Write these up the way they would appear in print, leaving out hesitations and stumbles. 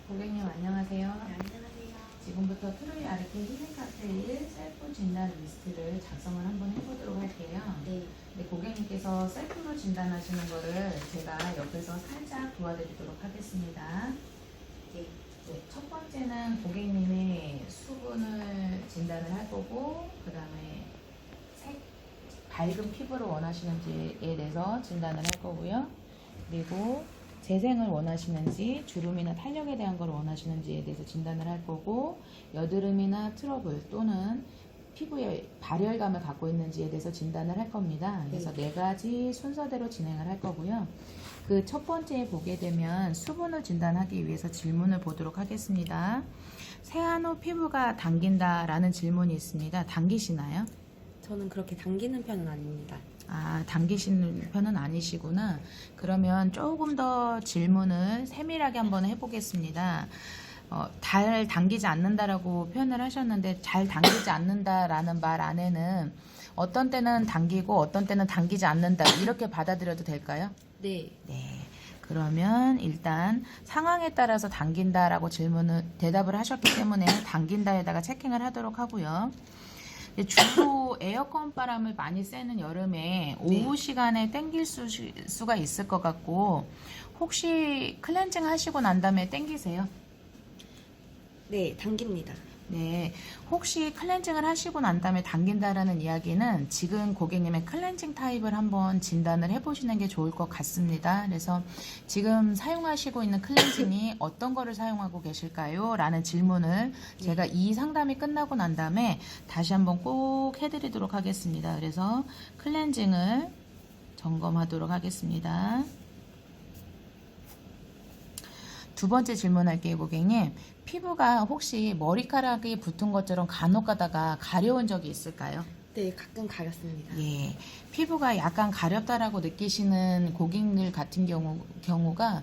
고객님 안녕하세요. 네, 안녕하세요. 지금부터 트로이 아르케 힐링 칵테일 셀프 진단 리스트를 작성을 한번 해보도록 할게요. 네. 네, 고객님께서 셀프로 진단하시는 거를 제가 옆에서 살짝 도와드리도록 하겠습니다. 네. 네, 첫 번째는 고객님이 수분을 진단을 할 거고, 그 다음에 밝은 피부를 원하시는지에 대해서 진단을 할 거고요. 그리고 재생을 원하시는지, 주름이나 탄력에 대한 걸 원하시는지에 대해서 진단을 할 거고, 여드름이나 트러블 또는 피부에 발열감을 갖고 있는지에 대해서 진단을 할 겁니다. 그래서 네 가지 순서대로 진행을 할 거고요. 그 첫 번째 보게 되면 수분을 진단하기 위해서 질문을 보도록 하겠습니다. 세안 후 피부가 당긴다라는 질문이 있습니다. 당기시나요? 저는 그렇게 당기는 편은 아닙니다. 아, 당기시는 편은 아니시구나. 그러면 조금 더 질문을 세밀하게 한번 해보겠습니다. 잘 당기지 않는다라고 표현을 하셨는데, 잘 당기지 않는다라는 말 안에는 어떤 때는 당기고 어떤 때는 당기지 않는다, 이렇게 받아들여도 될까요? 네. 네. 그러면 일단 상황에 따라서 당긴다라고 대답을 하셨기 때문에 당긴다에다가 체킹을 하도록 하고요. 주로 에어컨 바람을 많이 쐬는 여름에 오후 시간에 땡길 수가 있을 것 같고, 혹시 클렌징 하시고 난 다음에 땡기세요? 네, 당깁니다. 네, 혹시 클렌징을 하시고 난 다음에 당긴다라는 이야기는 지금 고객님의 클렌징 타입을 한번 진단을 해보시는 게 좋을 것 같습니다. 그래서 지금 사용하시고 있는 클렌징이 어떤 거를 사용하고 계실까요? 라는 질문을 제가 이 상담이 끝나고 난 다음에 다시 한번 꼭 해드리도록 하겠습니다. 그래서 클렌징을 점검하도록 하겠습니다. 두 번째 질문할게요, 고객님. 피부가 혹시 머리카락이 붙은 것처럼 간혹 가다가 가려운 적이 있을까요? 네, 가끔 가렸습니다. 예. 피부가 약간 가렵다라고 느끼시는 고객들 같은 경우가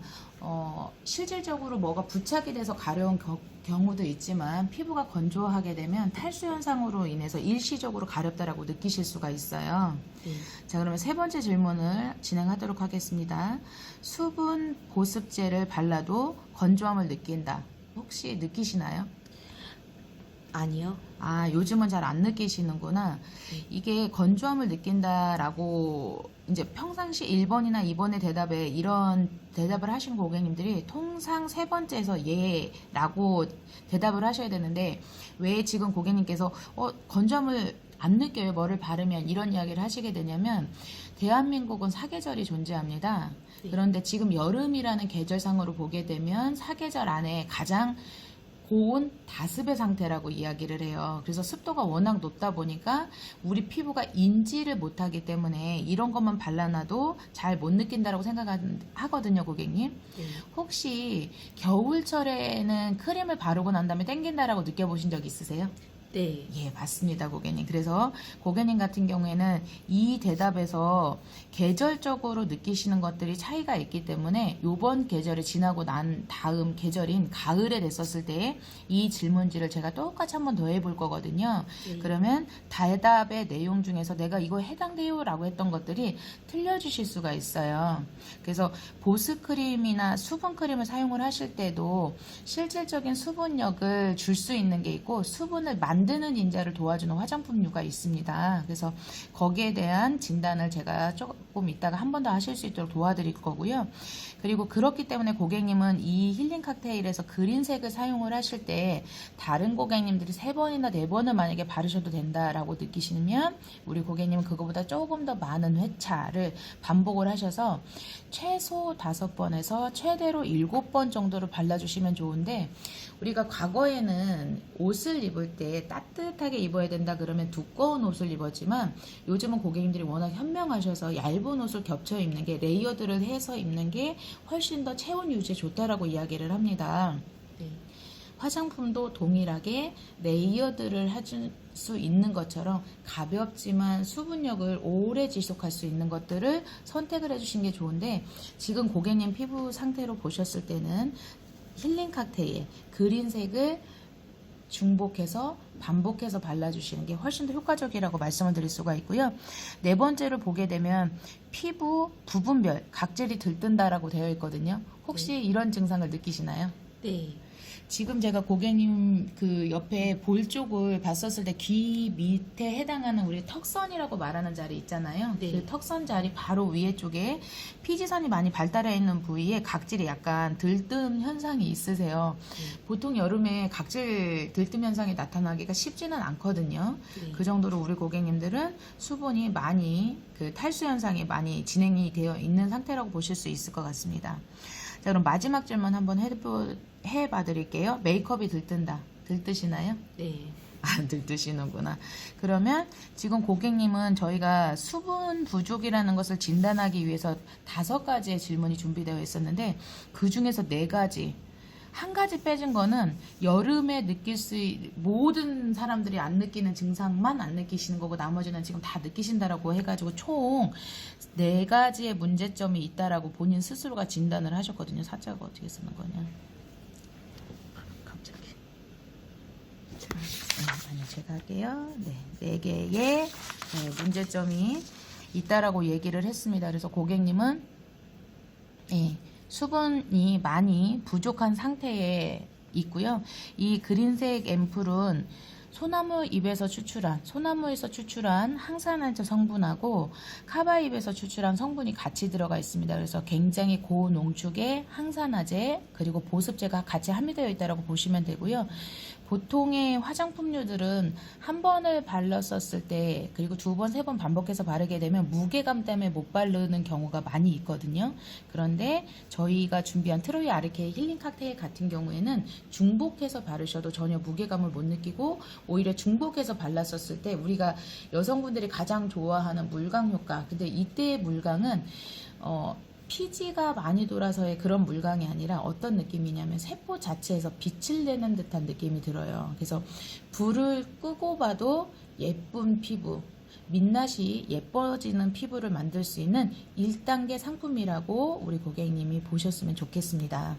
실질적으로 뭐가 부착이 돼서 가려운 경우도 있지만, 피부가 건조하게 되면 탈수 현상으로 인해서 일시적으로 가렵다라고 느끼실 수가 있어요. 네. 자, 그러면 세 번째 질문을 진행하도록 하겠습니다. 수분 보습제를 발라도 건조함을 느낀다. 혹시 느끼시나요? 아니요. 아, 요즘은 잘 안 느끼시는구나. 이게 건조함을 느낀다라고 이제 평상시 1번이나 2번의 대답에 이런 대답을 하신 고객님들이 통상 세 번째에서 예라고 대답을 하셔야 되는데, 왜 지금 고객님께서 건조함을 안 느껴요, 뭐를 바르면, 이런 이야기를 하시게 되냐면, 대한민국은 사계절이 존재합니다. 네. 그런데 지금 여름이라는 계절상으로 보게 되면 사계절 안에 가장 고온 다습의 상태라고 이야기를 해요. 그래서 습도가 워낙 높다 보니까 우리 피부가 인지를 못하기 때문에 이런 것만 발라놔도 잘 못 느낀다라고 생각하거든요, 고객님. 네. 혹시 겨울철에는 크림을 바르고 난 다음에 땡긴다라고 느껴보신 적 있으세요? 네. 예, 맞습니다, 고객님. 그래서 고객님 같은 경우에는 이 대답에서 계절적으로 느끼시는 것들이 차이가 있기 때문에 요번 계절이 지나고 난 다음 계절인 가을에 됐었을 때 이 질문지를 제가 똑같이 한번 더 해볼 거거든요. 네. 그러면 대답의 내용 중에서 내가 이거 해당돼요 라고 했던 것들이 틀려주실 수가 있어요. 그래서 보습크림이나 수분크림을 사용을 하실 때도 실질적인 수분력을 줄 수 있는 게 있고, 수분을 만드는 인자를 도와주는 화장품류가 있습니다. 그래서 거기에 대한 진단을 제가 조금 이따가 한 번 더 하실 수 있도록 도와드릴 거고요. 그리고 그렇기 때문에 고객님은 이 힐링 칵테일에서 그린색을 사용을 하실 때 다른 고객님들이 3번이나 4번을 만약에 바르셔도 된다라고 느끼시면, 우리 고객님은 그거보다 조금 더 많은 회차를 반복을 하셔서 최소 5번에서 최대로 7번 정도를 발라주시면 좋은데, 우리가 과거에는 옷을 입을 때 따뜻하게 입어야 된다 그러면 두꺼운 옷을 입었지만, 요즘은 고객님들이 워낙 현명하셔서 얇은 옷을 겹쳐 입는 게, 레이어드를 해서 입는 게 훨씬 더 체온 유지에 좋다라고 이야기를 합니다. 네. 화장품도 동일하게 레이어드를 해줄 수 있는 것처럼 가볍지만 수분력을 오래 지속할 수 있는 것들을 선택을 해주신 게 좋은데, 지금 고객님 피부 상태로 보셨을 때는 힐링 칵테일 그린색을 중복해서 반복해서 발라주시는 게 훨씬 더 효과적이라고 말씀을 드릴 수가 있고요. 네 번째로 보게 되면 피부 부분별 각질이 들뜬다라고 되어 있거든요. 혹시 이런 증상을 느끼시나요? 네. 지금 제가 고객님 그 옆에 볼 쪽을 봤었을 때 귀 밑에 해당하는 우리 턱선이라고 말하는 자리 있잖아요. 네. 그 턱선 자리 바로 위에 쪽에 피지선이 많이 발달해 있는 부위에 각질이 약간 들뜸 현상이 있으세요. 보통 여름에 각질 들뜸 현상이 나타나기가 쉽지는 않거든요. 네. 그 정도로 우리 고객님들은 수분이 많이 그 탈수 현상이 많이 진행이 되어 있는 상태라고 보실 수 있을 것 같습니다. 자, 그럼 마지막 질문 한번 해봐 드릴게요. 메이크업이 들뜬다. 들뜨시나요? 네. 안 들뜨시는구나. 그러면 지금 고객님은 저희가 수분 부족이라는 것을 진단하기 위해서 5가지의 질문이 준비되어 있었는데 그 중에서 4가지. 한 가지 빼진 거는 여름에 느낄 모든 사람들이 안 느끼는 증상만 안 느끼시는 거고 나머지는 지금 다 느끼신다라고 해가지고 총 4가지의 문제점이 있다라고 본인 스스로가 진단을 하셨거든요. 사자가 어떻게 쓰는 거냐. 갑자기. 아니요, 제가 할게요. 네, 4개의 문제점이 있다라고 얘기를 했습니다. 그래서 고객님은 수분이 많이 부족한 상태에 있고요. 이 그린색 앰플은 소나무에서 추출한 항산화제 성분하고 카바잎에서 추출한 성분이 같이 들어가 있습니다. 그래서 굉장히 고농축의 항산화제 그리고 보습제가 같이 함유되어 있다고 보시면 되고요. 보통의 화장품류들은 한 번을 발랐었을 때 그리고 2번, 3번 반복해서 바르게 되면 무게감 때문에 못 바르는 경우가 많이 있거든요. 그런데 저희가 준비한 트로이 아르케 힐링 칵테일 같은 경우에는 중복해서 바르셔도 전혀 무게감을 못 느끼고 오히려 중복해서 발랐었을 때 우리가 여성분들이 가장 좋아하는 물광 효과. 근데 이때의 물광은 피지가 많이 돌아서의 그런 물광이 아니라 어떤 느낌이냐면 세포 자체에서 빛을 내는 듯한 느낌이 들어요. 그래서 불을 끄고 봐도 예쁜 피부, 민낯이 예뻐지는 피부를 만들 수 있는 1단계 상품이라고 우리 고객님이 보셨으면 좋겠습니다.